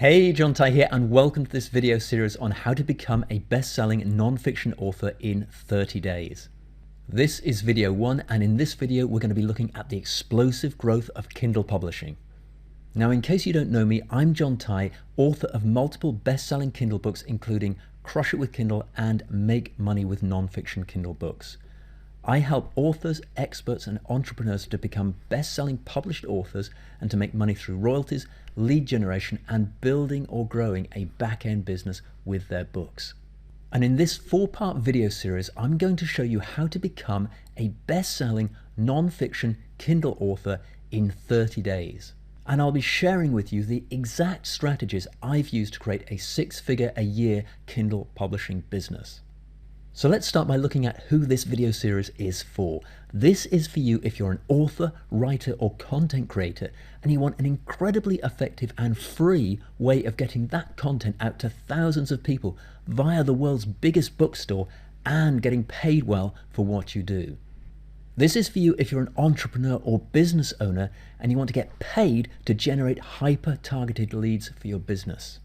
Hey, John Ty here, and welcome to this video series on how to become a best-selling non-fiction author in 30 days. This is video 1, and in this video we're going to be looking at the explosive growth of Kindle publishing. Now, in case you don't know me, I'm John Ty, author of multiple best-selling Kindle books, including Crush It with Kindle and Make Money with Non-Fiction Kindle books. I help authors, experts, and entrepreneurs to become best-selling published authors and to make money through royalties, lead generation, and building or growing a back-end business with their books. And in this 4-part video series, I'm going to show you how to become a best-selling non-fiction Kindle author in 30 days. And I'll be sharing with you the exact strategies I've used to create a 6-figure-a-year Kindle publishing business. So let's start by looking at who this video series is for. This is for you if you're an author, writer, or content creator, and you want an incredibly effective and free way of getting that content out to thousands of people via the world's biggest bookstore and getting paid well for what you do. This is for you if you're an entrepreneur or business owner and you want to get paid to generate hyper-targeted leads for your business.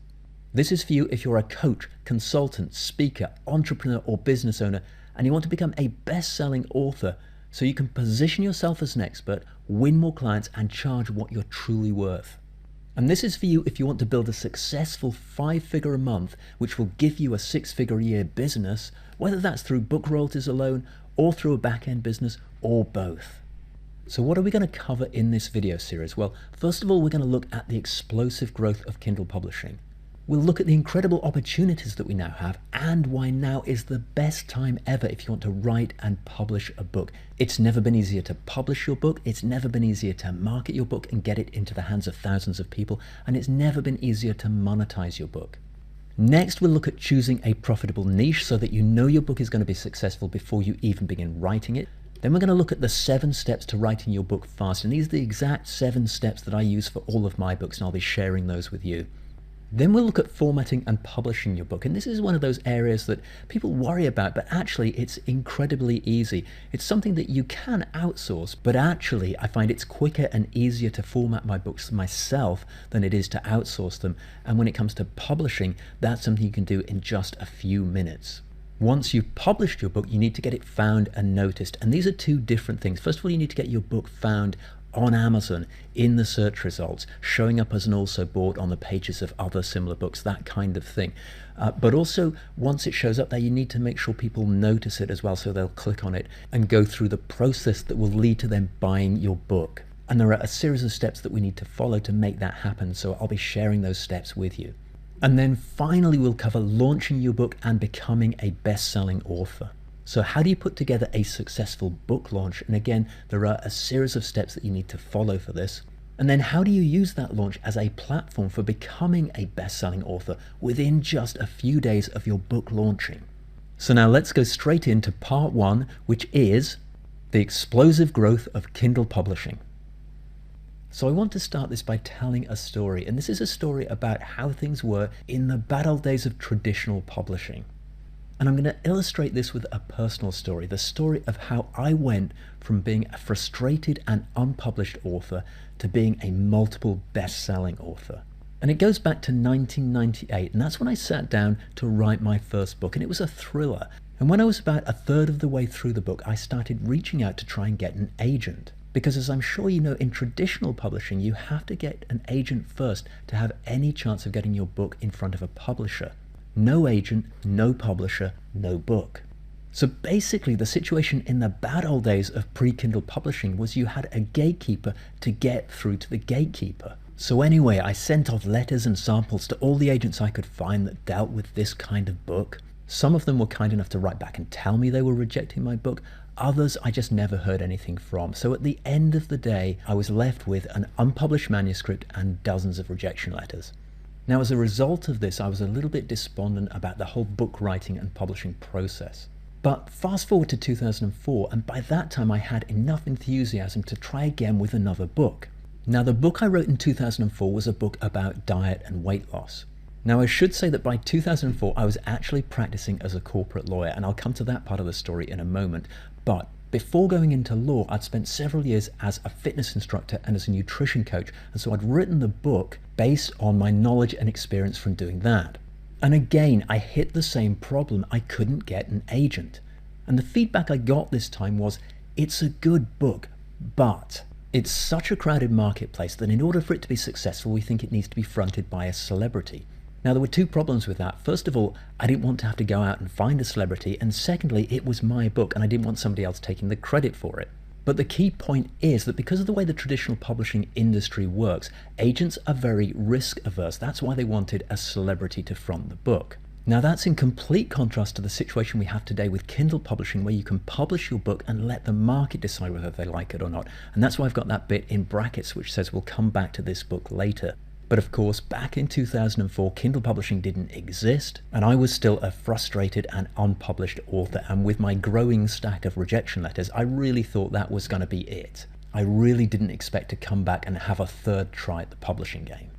This is for you if you're a coach, consultant, speaker, entrepreneur, or business owner, and you want to become a best-selling author so you can position yourself as an expert, win more clients, and charge what you're truly worth. And this is for you if you want to build a successful 5-figure a month, which will give you a 6-figure a year business, whether that's through book royalties alone, or through a back-end business, or both. So what are we going to cover in this video series? Well, first of all, we're going to look at the explosive growth of Kindle publishing. We'll look at the incredible opportunities that we now have and why now is the best time ever if you want to write and publish a book. It's never been easier to publish your book, it's never been easier to market your book and get it into the hands of thousands of people, and it's never been easier to monetize your book. Next, we'll look at choosing a profitable niche so that you know your book is going to be successful before you even begin writing it. Then we're going to look at the 7 steps to writing your book fast, and these are the exact 7 steps that I use for all of my books, and I'll be sharing those with you. Then we'll look at formatting and publishing your book. And this is one of those areas that people worry about, but actually it's incredibly easy. It's something that you can outsource, but actually I find it's quicker and easier to format my books myself than it is to outsource them. And when it comes to publishing, that's something you can do in just a few minutes. Once you've published your book, you need to get it found and noticed. And these are 2 different things. First of all, you need to get your book found on Amazon in the search results, showing up as an also bought on the pages of other similar books, that kind of thing. But also, once it shows up there, you need to make sure people notice it as well, so they'll click on it and go through the process that will lead to them buying your book. And there are a series of steps that we need to follow to make that happen, so I'll be sharing those steps with you. And then finally, we'll cover launching your book and becoming a best-selling author. So how do you put together a successful book launch? And again, there are a series of steps that you need to follow for this. And then how do you use that launch as a platform for becoming a best-selling author within just a few days of your book launching? So now let's go straight into part 1, which is the explosive growth of Kindle publishing. So I want to start this by telling a story, and this is a story about how things were in the bad old days of traditional publishing. And I'm going to illustrate this with a personal story, the story of how I went from being a frustrated and unpublished author to being a multiple best-selling author. And it goes back to 1998, and that's when I sat down to write my first book, and it was a thriller. And when I was about a third of the way through the book, I started reaching out to try and get an agent. Because as I'm sure you know, in traditional publishing, you have to get an agent first to have any chance of getting your book in front of a publisher. No agent, no publisher, no book. So basically the situation in the bad old days of pre-Kindle publishing was you had a gatekeeper to get through to the gatekeeper. So anyway, I sent off letters and samples to all the agents I could find that dealt with this kind of book. Some of them were kind enough to write back and tell me they were rejecting my book. Others I just never heard anything from. So at the end of the day, I was left with an unpublished manuscript and dozens of rejection letters. Now, as a result of this, I was a little bit despondent about the whole book writing and publishing process. But fast forward to 2004, and by that time I had enough enthusiasm to try again with another book. Now, the book I wrote in 2004 was a book about diet and weight loss. Now, I should say that by 2004, I was actually practicing as a corporate lawyer, and I'll come to that part of the story in a moment. But Before going into law, I'd spent several years as a fitness instructor and as a nutrition coach, and so I'd written the book based on my knowledge and experience from doing that. And again, I hit the same problem. I couldn't get an agent. And the feedback I got this time was, it's a good book, but it's such a crowded marketplace that in order for it to be successful, we think it needs to be fronted by a celebrity. Now, there were two problems with that. First of all, I didn't want to have to go out and find a celebrity. And secondly, it was my book and I didn't want somebody else taking the credit for it. But the key point is that because of the way the traditional publishing industry works, agents are very risk averse. That's why they wanted a celebrity to front the book. Now, that's in complete contrast to the situation we have today with Kindle publishing, where you can publish your book and let the market decide whether they like it or not. And that's why I've got that bit in brackets which says we'll come back to this book later. But of course, back in 2004, Kindle publishing didn't exist, and I was still a frustrated and unpublished author. And with my growing stack of rejection letters, I really thought that was going to be it. I really didn't expect to come back and have a third try at the publishing game.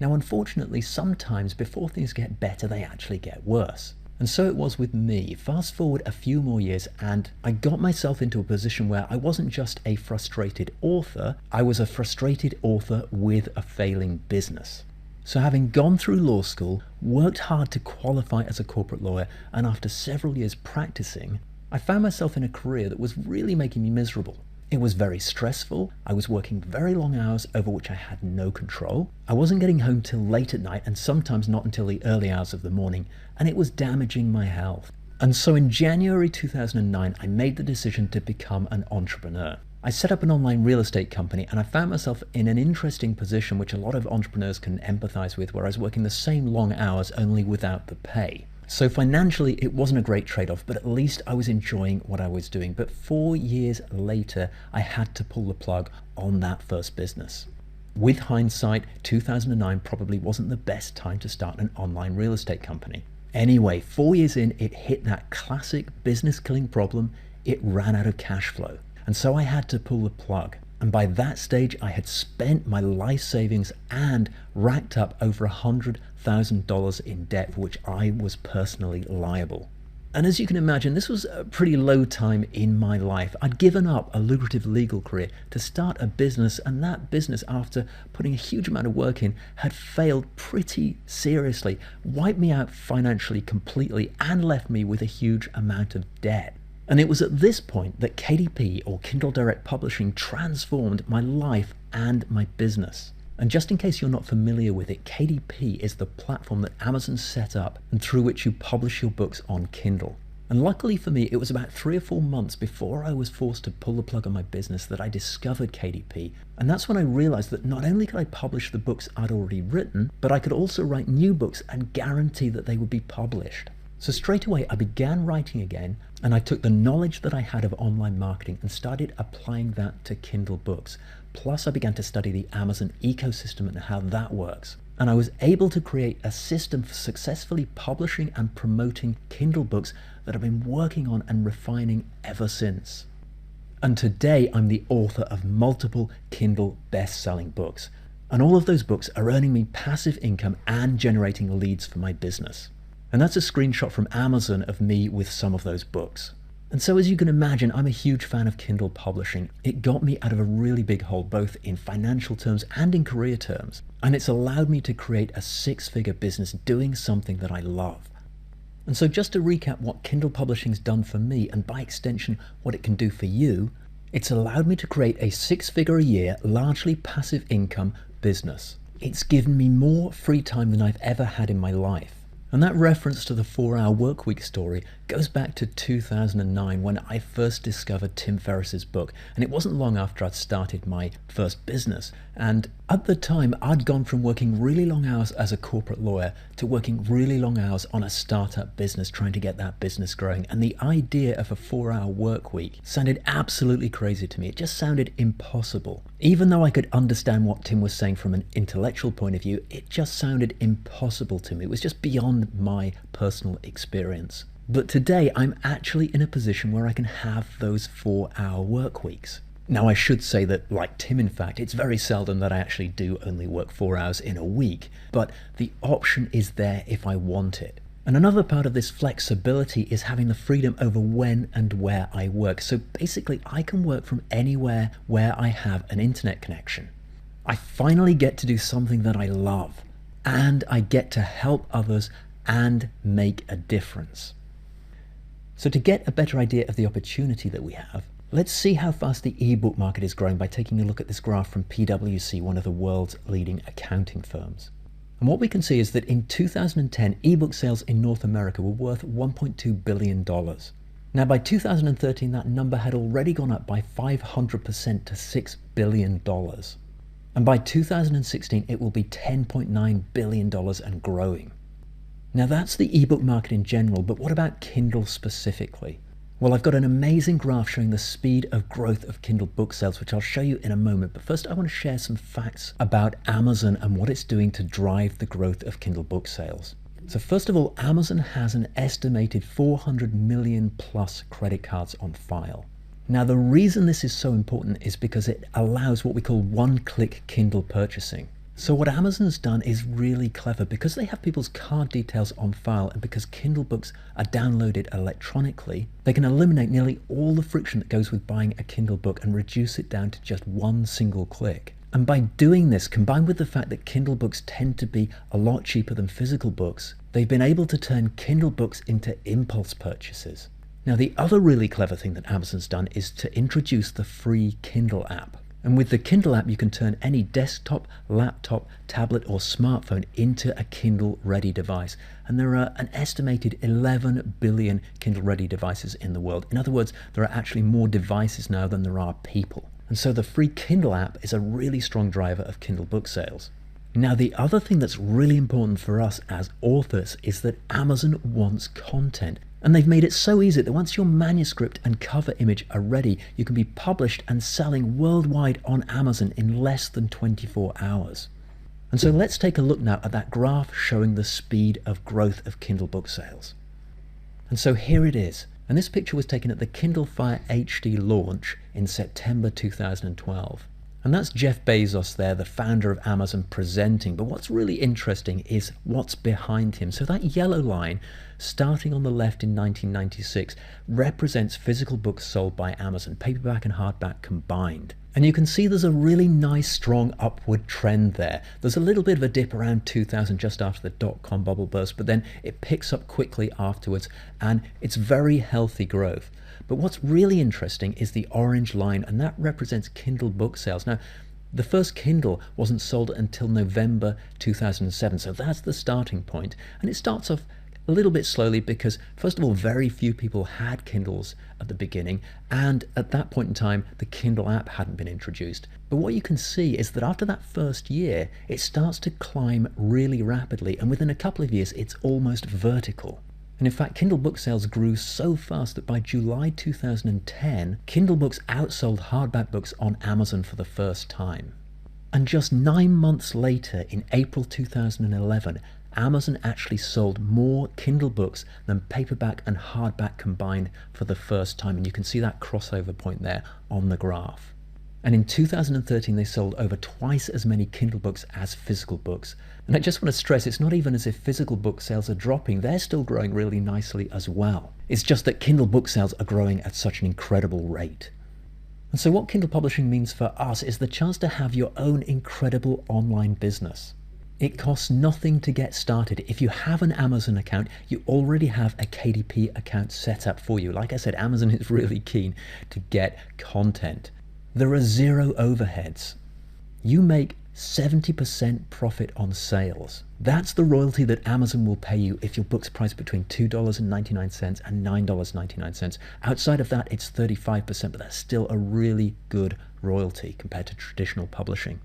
Now, unfortunately, sometimes before things get better, they actually get worse. And so it was with me. Fast forward a few more years and I got myself into a position where I wasn't just a frustrated author, I was a frustrated author with a failing business. So having gone through law school, worked hard to qualify as a corporate lawyer, and after several years practicing, I found myself in a career that was really making me miserable. It was very stressful. I was working very long hours over which I had no control. I wasn't getting home till late at night and sometimes not until the early hours of the morning, and it was damaging my health. And so in January 2009, I made the decision to become an entrepreneur. I set up an online real estate company and I found myself in an interesting position which a lot of entrepreneurs can empathize with, where I was working the same long hours only without the pay. So financially, it wasn't a great trade-off, but at least I was enjoying what I was doing. But 4 years later, I had to pull the plug on that first business. With hindsight, 2009 probably wasn't the best time to start an online real estate company. Anyway, 4 years in, it hit that classic business-killing problem. It ran out of cash flow. And so I had to pull the plug. And by that stage, I had spent my life savings and racked up over $100,000 in debt, for which I was personally liable. And as you can imagine, this was a pretty low time in my life. I'd given up a lucrative legal career to start a business, and that business, after putting a huge amount of work in, had failed pretty seriously, wiped me out financially completely, and left me with a huge amount of debt. And it was at this point that KDP, or Kindle Direct Publishing, transformed my life and my business. And just in case you're not familiar with it, KDP is the platform that Amazon set up and through which you publish your books on Kindle. And luckily for me, it was about 3 or 4 months before I was forced to pull the plug on my business that I discovered KDP. And that's when I realized that not only could I publish the books I'd already written, but I could also write new books and guarantee that they would be published. So straight away, I began writing again, and I took the knowledge that I had of online marketing and started applying that to Kindle books. Plus, I began to study the Amazon ecosystem and how that works. And I was able to create a system for successfully publishing and promoting Kindle books that I've been working on and refining ever since. And today, I'm the author of multiple Kindle best-selling books. And all of those books are earning me passive income and generating leads for my business. And that's a screenshot from Amazon of me with some of those books. And so as you can imagine, I'm a huge fan of Kindle publishing. It got me out of a really big hole, both in financial terms and in career terms. And it's allowed me to create a 6-figure business doing something that I love. And so just to recap what Kindle publishing's done for me, and by extension, what it can do for you, it's allowed me to create a 6-figure a year, largely passive income business. It's given me more free time than I've ever had in my life. And that reference to the 4-hour workweek story goes back to 2009 when I first discovered Tim Ferriss's book. And it wasn't long after I'd started my first business. And at the time, I'd gone from working really long hours as a corporate lawyer to working really long hours on a startup business, trying to get that business growing. And the idea of a 4-hour work week sounded absolutely crazy to me. It just sounded impossible. Even though I could understand what Tim was saying from an intellectual point of view, it just sounded impossible to me. It was just beyond my personal experience. But today, I'm actually in a position where I can have those 4-hour work weeks. Now, I should say that, like Tim, in fact, it's very seldom that I actually do only work 4 hours in a week, but the option is there if I want it. And another part of this flexibility is having the freedom over when and where I work. So basically, I can work from anywhere where I have an internet connection. I finally get to do something that I love, and I get to help others and make a difference. So to get a better idea of the opportunity that we have, let's see how fast the ebook market is growing by taking a look at this graph from PwC, one of the world's leading accounting firms. And what we can see is that in 2010, ebook sales in North America were worth $1.2 billion. Now by 2013, that number had already gone up by 500% to $6 billion. And by 2016, it will be $10.9 billion and growing. Now that's the ebook market in general, but what about Kindle specifically? Well, I've got an amazing graph showing the speed of growth of Kindle book sales, which I'll show you in a moment. But first, I want to share some facts about Amazon and what it's doing to drive the growth of Kindle book sales. So first of all, Amazon has an estimated 400 million plus credit cards on file. Now, the reason this is so important is because it allows what we call one-click Kindle purchasing. So what Amazon's done is really clever. Because they have people's card details on file and because Kindle books are downloaded electronically, they can eliminate nearly all the friction that goes with buying a Kindle book and reduce it down to just one single click. And by doing this, combined with the fact that Kindle books tend to be a lot cheaper than physical books, they've been able to turn Kindle books into impulse purchases. Now, the other really clever thing that Amazon's done is to introduce the free Kindle app. And with the Kindle app, you can turn any desktop, laptop, tablet, or smartphone into a Kindle-ready device. And there are an estimated 11 billion Kindle-ready devices in the world. In other words, there are actually more devices now than there are people. And so the free Kindle app is a really strong driver of Kindle book sales. Now, the other thing that's really important for us as authors is that Amazon wants content. And they've made it so easy that once your manuscript and cover image are ready, you can be published and selling worldwide on Amazon in less than 24 hours. And so let's take a look now at that graph showing the speed of growth of Kindle book sales. And so here it is. And this picture was taken at the Kindle Fire HD launch in September 2012. And that's Jeff Bezos there, the founder of Amazon, presenting. But what's really interesting is what's behind him. So that yellow line, starting on the left in 1996, represents physical books sold by Amazon, paperback and hardback combined. And you can see there's a really nice, strong upward trend there. There's a little bit of a dip around 2000, just after the dot-com bubble burst, but then it picks up quickly afterwards, and it's very healthy growth. But what's really interesting is the orange line, and that represents Kindle book sales. Now, the first Kindle wasn't sold until November 2007, so that's the starting point. And it starts off a little bit slowly because, first of all, very few people had Kindles at the beginning, and at that point in time, the Kindle app hadn't been introduced. But what you can see is that after that first year, it starts to climb really rapidly, and within a couple of years, it's almost vertical. And in fact, Kindle book sales grew so fast that by July 2010, Kindle books outsold hardback books on Amazon for the first time. And just 9 months later, in April 2011, Amazon actually sold more Kindle books than paperback and hardback combined for the first time. And you can see that crossover point there on the graph. And in 2013, they sold over twice as many Kindle books as physical books. And I just want to stress, it's not even as if physical book sales are dropping. They're still growing really nicely as well. It's just that Kindle book sales are growing at such an incredible rate. And so what Kindle publishing means for us is the chance to have your own incredible online business. It costs nothing to get started. If you have an Amazon account, you already have a KDP account set up for you. Like I said, Amazon is really keen to get content. There are zero overheads. You make 70% profit on sales. That's the royalty that Amazon will pay you if your book's priced between $2.99 and $9.99. Outside of that, it's 35%, but that's still a really good royalty compared to traditional publishing.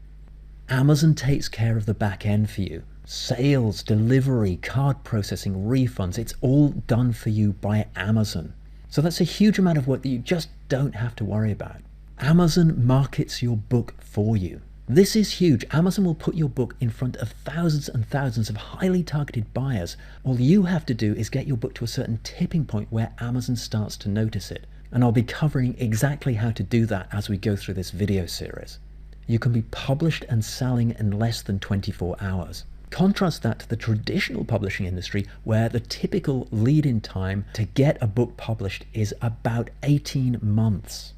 Amazon takes care of the back end for you. Sales, delivery, card processing, refunds, it's all done for you by Amazon. So that's a huge amount of work that you just don't have to worry about. Amazon markets your book for you. This is huge. Amazon will put your book in front of thousands and thousands of highly targeted buyers. All you have to do is get your book to a certain tipping point where Amazon starts to notice it. And I'll be covering exactly how to do that as we go through this video series. You can be published and selling in less than 24 hours. Contrast that to the traditional publishing industry, where the typical lead-in time to get a book published is about 18 months.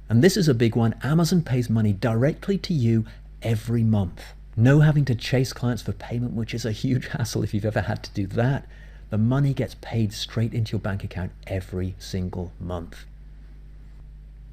And this is a big one. Amazon pays money directly to you every month. No having to chase clients for payment, which is a huge hassle if you've ever had to do that. The money gets paid straight into your bank account every single month.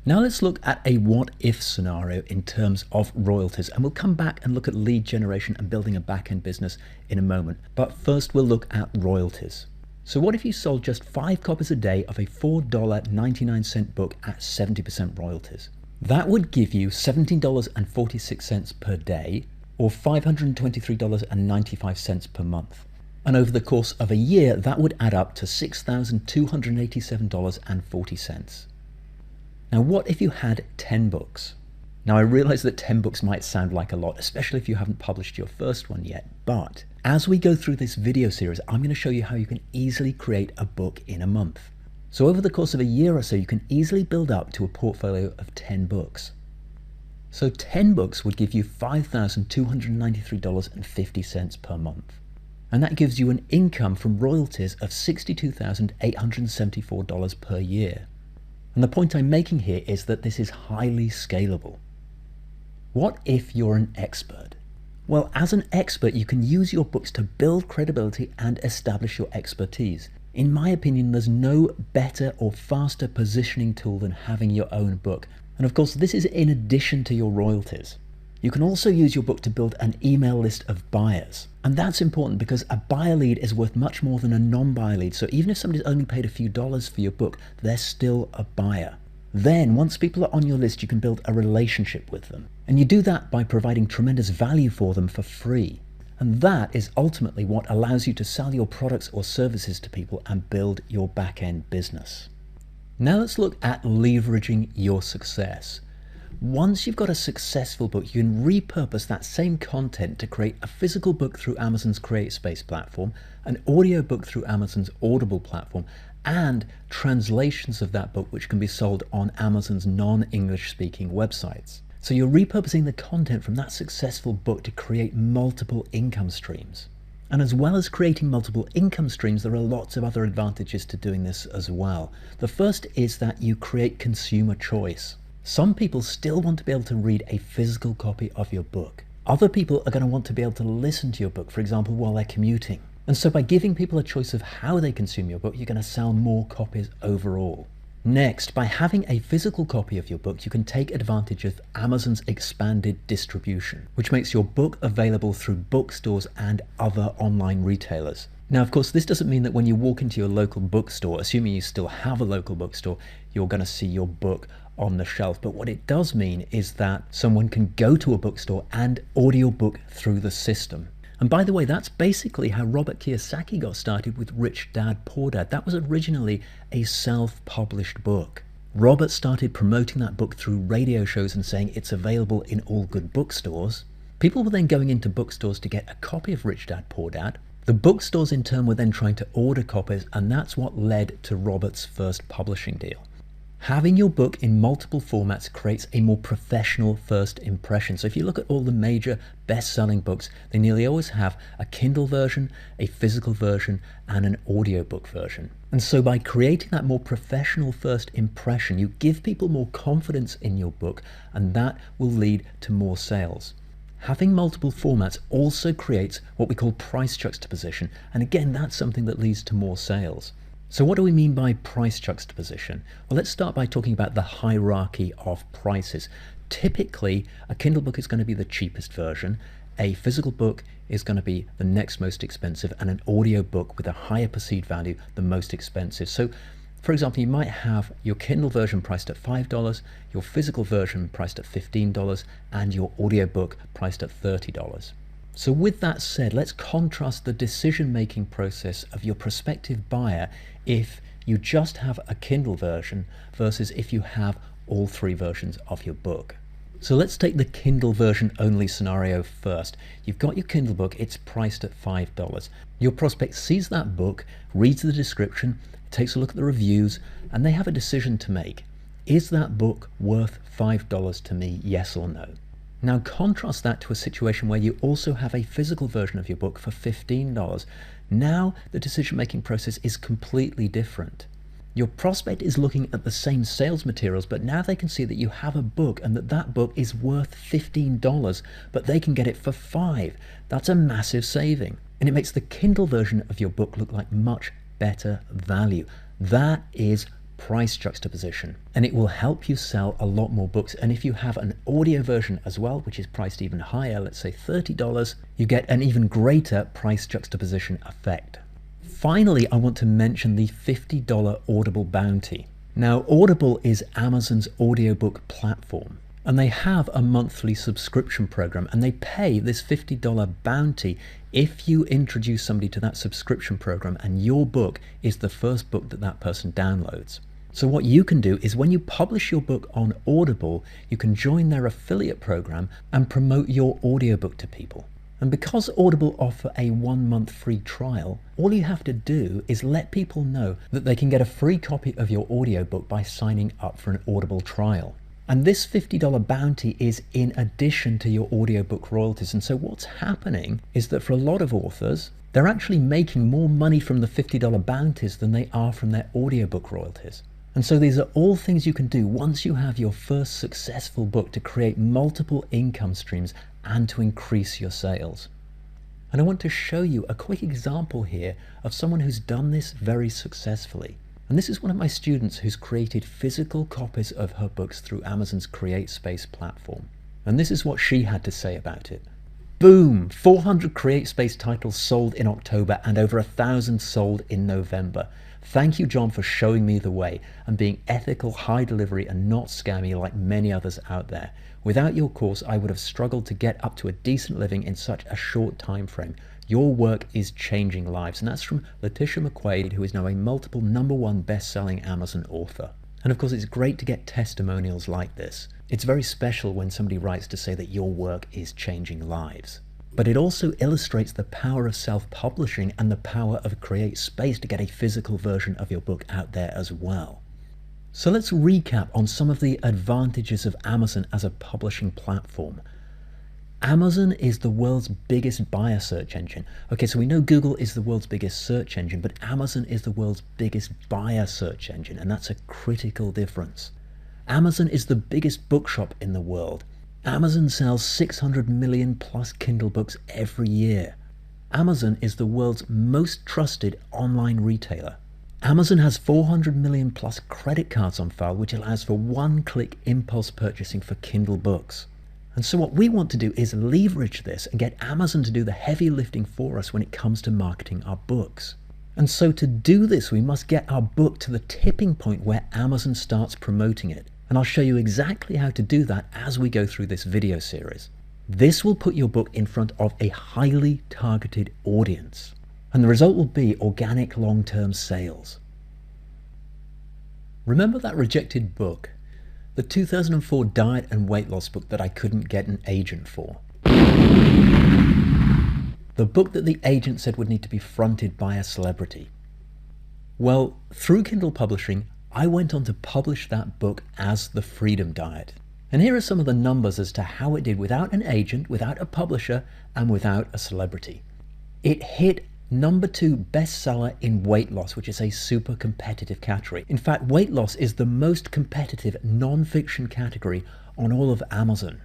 Now let's look at a what-if scenario in terms of royalties, and we'll come back and look at lead generation and building a back-end business in a moment. But first we'll look at royalties. So what if you sold just 5 copies a day of a $4.99 book at 70% royalties? That would give you $17.46 per day, or $523.95 per month. And over the course of a year, that would add up to $6,287.40. Now, what if you had 10 books? Now, I realize that 10 books might sound like a lot, especially if you haven't published your first one yet. But as we go through this video series, I'm going to show you how you can easily create a book in a month. So over the course of a year or so, you can easily build up to a portfolio of 10 books. So 10 books would give you $5,293.50 per month. And that gives you an income from royalties of $62,874 per year. And the point I'm making here is that this is highly scalable. What if you're an expert? Well, as an expert, you can use your books to build credibility and establish your expertise. In my opinion, there's no better or faster positioning tool than having your own book. And of course, this is in addition to your royalties. You can also use your book to build an email list of buyers. And that's important because a buyer lead is worth much more than a non-buyer lead. So even if somebody's only paid a few dollars for your book, they're still a buyer. Then once people are on your list, you can build a relationship with them. And you do that by providing tremendous value for them for free. And that is ultimately what allows you to sell your products or services to people and build your back-end business. Now let's look at leveraging your success. Once you've got a successful book, you can repurpose that same content to create a physical book through Amazon's CreateSpace platform, an audio book through Amazon's Audible platform, and translations of that book which can be sold on Amazon's non-English speaking websites. So you're repurposing the content from that successful book to create multiple income streams. And as well as creating multiple income streams, there are lots of other advantages to doing this as well. The first is that you create consumer choice. Some people still want to be able to read a physical copy of your book. Other people are going to want to be able to listen to your book, for example, while they're commuting. And so by giving people a choice of how they consume your book, you're going to sell more copies overall. Next, by having a physical copy of your book, you can take advantage of Amazon's expanded distribution, which makes your book available through bookstores and other online retailers. Now, of course, this doesn't mean that when you walk into your local bookstore, assuming you still have a local bookstore, you're going to see your book on the shelf. But what it does mean is that someone can go to a bookstore and audiobook through the system. And by the way, that's basically how Robert Kiyosaki got started with Rich Dad, Poor Dad. That was originally a self-published book. Robert started promoting that book through radio shows and saying it's available in all good bookstores. People were then going into bookstores to get a copy of Rich Dad, Poor Dad. The bookstores in turn were then trying to order copies, and that's what led to Robert's first publishing deal. Having your book in multiple formats creates a more professional first impression. So if you look at all the major best-selling books, they nearly always have a Kindle version, a physical version, and an audiobook version. And so by creating that more professional first impression, you give people more confidence in your book, and that will lead to more sales. Having multiple formats also creates what we call price juxtaposition. And again, that's something that leads to more sales. So what do we mean by price juxtaposition? Well, let's start by talking about the hierarchy of prices. Typically, a Kindle book is going to be the cheapest version, a physical book is going to be the next most expensive, and an audio book with a higher perceived value, the most expensive. So, for example, you might have your Kindle version priced at $5, your physical version priced at $15, and your audiobook priced at $30. So with that said, let's contrast the decision-making process of your prospective buyer if you just have a Kindle version versus if you have all three versions of your book. So let's take the Kindle version only scenario first. You've got your Kindle book, it's priced at $5. Your prospect sees that book, reads the description, takes a look at the reviews, and they have a decision to make. Is that book worth $5 to me, yes or no? Now contrast that to a situation where you also have a physical version of your book for $15. Now the decision-making process is completely different. Your prospect is looking at the same sales materials, but now they can see that you have a book and that book is worth $15, but they can get it for $5. That's a massive saving. And it makes the Kindle version of your book look like much better value. That is price juxtaposition, and it will help you sell a lot more books. And if you have an audio version as well, which is priced even higher, let's say $30, you get an even greater price juxtaposition effect. Finally, I want to mention the $50 Audible bounty. Now, Audible is Amazon's audiobook platform, and they have a monthly subscription program, and they pay this $50 bounty if you introduce somebody to that subscription program and your book is the first book that that person downloads. So what you can do is when you publish your book on Audible, you can join their affiliate program and promote your audiobook to people. And because Audible offer a 1-month free trial, all you have to do is let people know that they can get a free copy of your audiobook by signing up for an Audible trial. And this $50 bounty is in addition to your audiobook royalties. And so what's happening is that for a lot of authors, they're actually making more money from the $50 bounties than they are from their audiobook royalties. And so these are all things you can do once you have your first successful book to create multiple income streams and to increase your sales. And I want to show you a quick example here of someone who's done this very successfully. And this is one of my students who's created physical copies of her books through Amazon's CreateSpace platform. And this is what she had to say about it. Boom! 400 CreateSpace titles sold in October and over 1,000 sold in November. Thank you, John, for showing me the way and being ethical, high delivery, and not scammy like many others out there. Without your course, I would have struggled to get up to a decent living in such a short time frame. Your work is changing lives. And that's from Letitia McQuaid, who is now a multiple #1 best-selling Amazon author. And of course, it's great to get testimonials like this. It's very special when somebody writes to say that your work is changing lives. But it also illustrates the power of self-publishing and the power of CreateSpace to get a physical version of your book out there as well. So let's recap on some of the advantages of Amazon as a publishing platform. Amazon is the world's biggest buyer search engine. Okay, so we know Google is the world's biggest search engine, but Amazon is the world's biggest buyer search engine, and that's a critical difference. Amazon is the biggest bookshop in the world. Amazon sells 600 million plus Kindle books every year. Amazon is the world's most trusted online retailer. Amazon has 400 million plus credit cards on file, which allows for one-click impulse purchasing for Kindle books. And so what we want to do is leverage this and get Amazon to do the heavy lifting for us when it comes to marketing our books. And so to do this, we must get our book to the tipping point where Amazon starts promoting it. And I'll show you exactly how to do that as we go through this video series. This will put your book in front of a highly targeted audience. And the result will be organic long-term sales. Remember that rejected book? The 2004 diet and weight loss book that I couldn't get an agent for. The book that the agent said would need to be fronted by a celebrity. Well, through Kindle Publishing, I went on to publish that book as The Freedom Diet. And here are some of the numbers as to how it did without an agent, without a publisher, and without a celebrity. It hit #2 bestseller in weight loss, which is a super competitive category. In fact, weight loss is the most competitive non-fiction category on all of Amazon.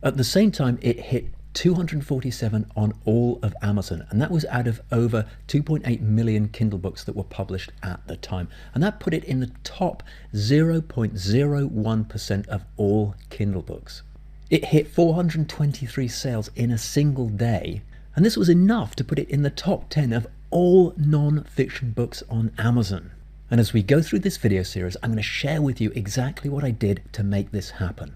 At the same time, it hit 247 on all of Amazon, and that was out of over 2.8 million Kindle books that were published at the time. And that put it in the top 0.01% of all Kindle books. It hit 423 sales in a single day, and this was enough to put it in the top 10 of all non-fiction books on Amazon. And as we go through this video series, I'm going to share with you exactly what I did to make this happen.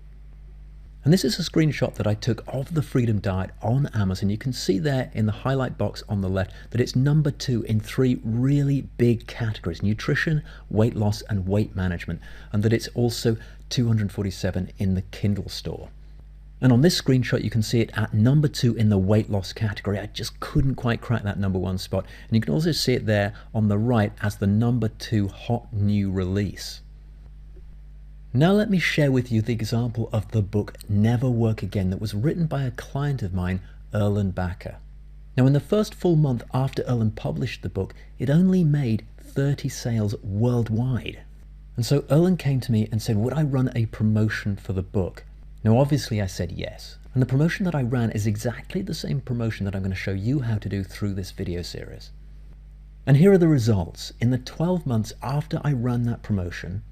And this is a screenshot that I took of The Freedom Diet on Amazon. You can see there in the highlight box on the left that it's #2 in 3 really big categories: nutrition, weight loss, and weight management, and that it's also 247 in the Kindle store. And on this screenshot, you can see it at #2 in the weight loss category. I just couldn't quite crack that #1 spot. And you can also see it there on the right as the #2 hot new release. Now let me share with you the example of the book Never Work Again that was written by a client of mine, Erlen Bakker. Now in the first full month after Erlen published the book, it only made 30 sales worldwide. And so Erlen came to me and said, would I run a promotion for the book? Now obviously I said yes. And the promotion that I ran is exactly the same promotion that I'm going to show you how to do through this video series. And here are the results. In the 12 months after I ran that promotion,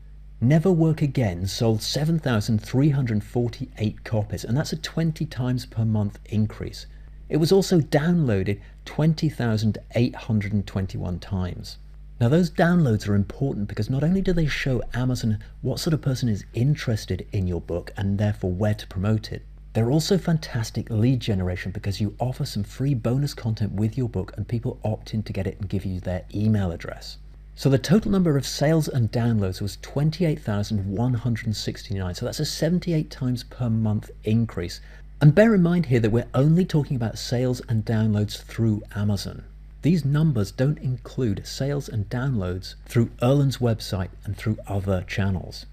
Never Work Again sold 7,348 copies, and that's a 20 times per month increase. It was also downloaded 20,821 times. Now those downloads are important because not only do they show Amazon what sort of person is interested in your book and therefore where to promote it, they're also fantastic lead generation because you offer some free bonus content with your book and people opt in to get it and give you their email address. So the total number of sales and downloads was 28,169. So that's a 78 times per month increase. And bear in mind here that we're only talking about sales and downloads through Amazon. These numbers don't include sales and downloads through Erlen's website and through other channels.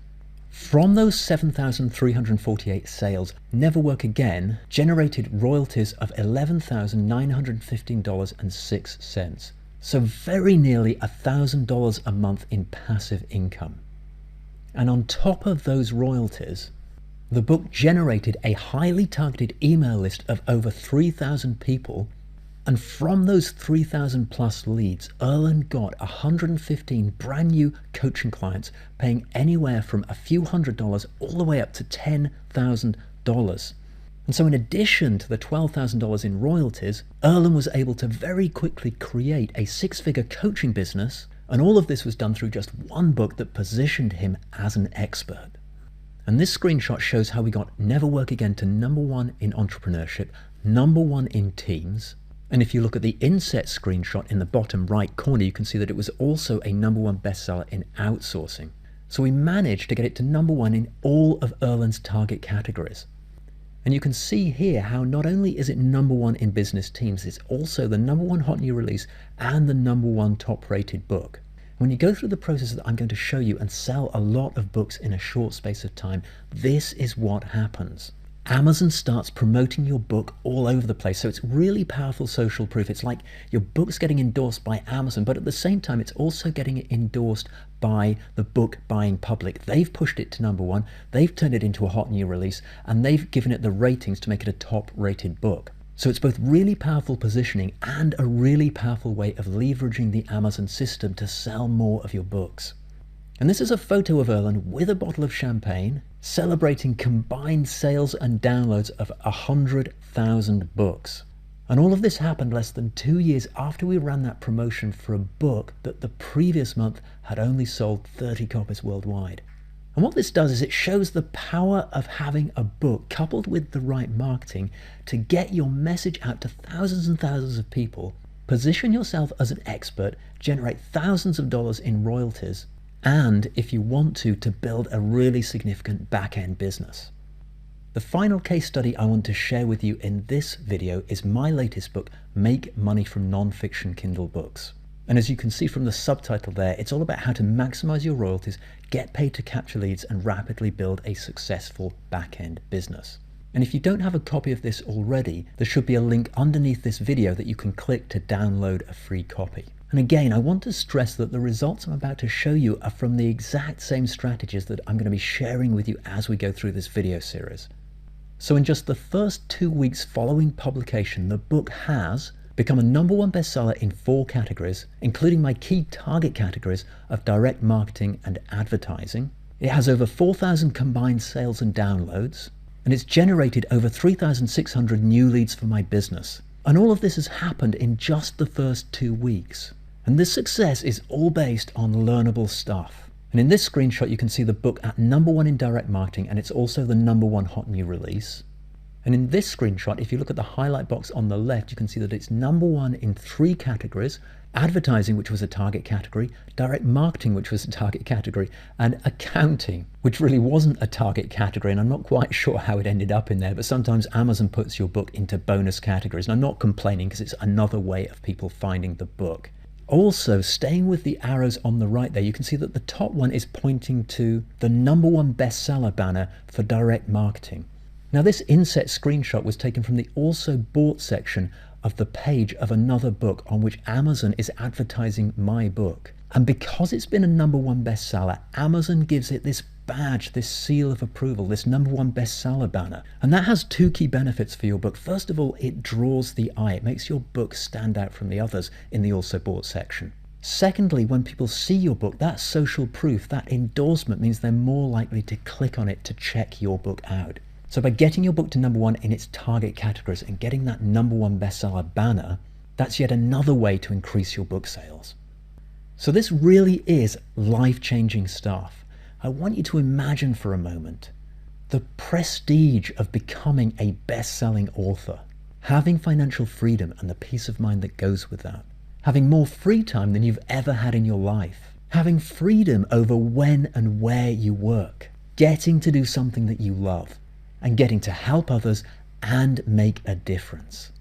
From those 7,348 sales, Never Work Again generated royalties of $11,915.06. So very nearly $1,000 a month in passive income. And on top of those royalties, the book generated a highly targeted email list of over 3,000 people. And from those 3,000 plus leads, Erlen got 115 brand new coaching clients paying anywhere from a few $100s all the way up to $10,000. And so in addition to the $12,000 in royalties, Erlen was able to very quickly create a six-figure coaching business. And all of this was done through just one book that positioned him as an expert. And this screenshot shows how we got Never Work Again to #1 in entrepreneurship, #1 in teams. And if you look at the inset screenshot in the bottom right corner, you can see that it was also a #1 bestseller in outsourcing. So we managed to get it to #1 in all of Erlen's target categories. And you can see here how not only is it #1 in business teams, it's also the #1 hot new release and the #1 top rated book. When you go through the process that I'm going to show you and sell a lot of books in a short space of time, this is what happens. Amazon starts promoting your book all over the place. So it's really powerful social proof. It's like your book's getting endorsed by Amazon, but at the same time, it's also getting it endorsed by the book buying public. They've pushed it to #1, they've turned it into a hot new release, and they've given it the ratings to make it a top rated book. So it's both really powerful positioning and a really powerful way of leveraging the Amazon system to sell more of your books. And this is a photo of Erlen with a bottle of champagne celebrating combined sales and downloads of 100,000 books. And all of this happened less than 2 years after we ran that promotion for a book that the previous month had only sold 30 copies worldwide. And what this does is it shows the power of having a book coupled with the right marketing to get your message out to thousands and thousands of people, position yourself as an expert, generate thousands of dollars in royalties, and if you want to build a really significant back-end business. The final case study I want to share with you in this video is my latest book, Make Money from Non-Fiction Kindle Books. And as you can see from the subtitle there, it's all about how to maximize your royalties, get paid to capture leads, and rapidly build a successful back-end business. And if you don't have a copy of this already, there should be a link underneath this video that you can click to download a free copy. And again, I want to stress that the results I'm about to show you are from the exact same strategies that I'm going to be sharing with you as we go through this video series. So in just the first 2 weeks following publication, the book has become a #1 bestseller in 4 categories, including my key target categories of direct marketing and advertising. It has over 4,000 combined sales and downloads, and it's generated over 3,600 new leads for my business. And all of this has happened in just the first 2 weeks. And this success is all based on learnable stuff. And in this screenshot, you can see the book at #1 in direct marketing, and it's also the #1 hot new release. And in this screenshot, if you look at the highlight box on the left, you can see that it's #1 in 3 categories: advertising, which was a target category, direct marketing, which was a target category, and accounting, which really wasn't a target category. And I'm not quite sure how it ended up in there, but sometimes Amazon puts your book into bonus categories. And I'm not complaining because it's another way of people finding the book. Also, staying with the arrows on the right there, you can see that the top one is pointing to the #1 bestseller banner for direct marketing. Now, this inset screenshot was taken from the also bought section of the page of another book on which Amazon is advertising my book. And because it's been a #1 bestseller, Amazon gives it this badge, this seal of approval, this #1 bestseller banner. And that has two key benefits for your book. First of all, it draws the eye. It makes your book stand out from the others in the also bought section. Secondly, when people see your book, that social proof, that endorsement means they're more likely to click on it to check your book out. So by getting your book to #1 in its target categories and getting that #1 bestseller banner, that's yet another way to increase your book sales. So this really is life-changing stuff. I want you to imagine for a moment the prestige of becoming a best-selling author, having financial freedom and the peace of mind that goes with that, having more free time than you've ever had in your life, having freedom over when and where you work, getting to do something that you love, and getting to help others and make a difference.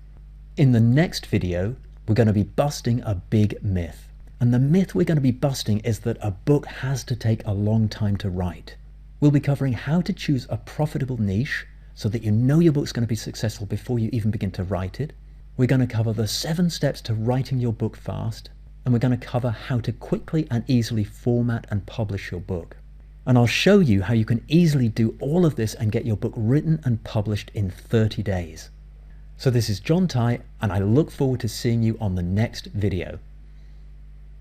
In the next video, we're going to be busting a big myth. And the myth we're going to be busting is that a book has to take a long time to write. We'll be covering how to choose a profitable niche so that you know your book's going to be successful before you even begin to write it. We're going to cover the 7 steps to writing your book fast. And we're going to cover how to quickly and easily format and publish your book. And I'll show you how you can easily do all of this and get your book written and published in 30 days. So this is John Ty, and I look forward to seeing you on the next video.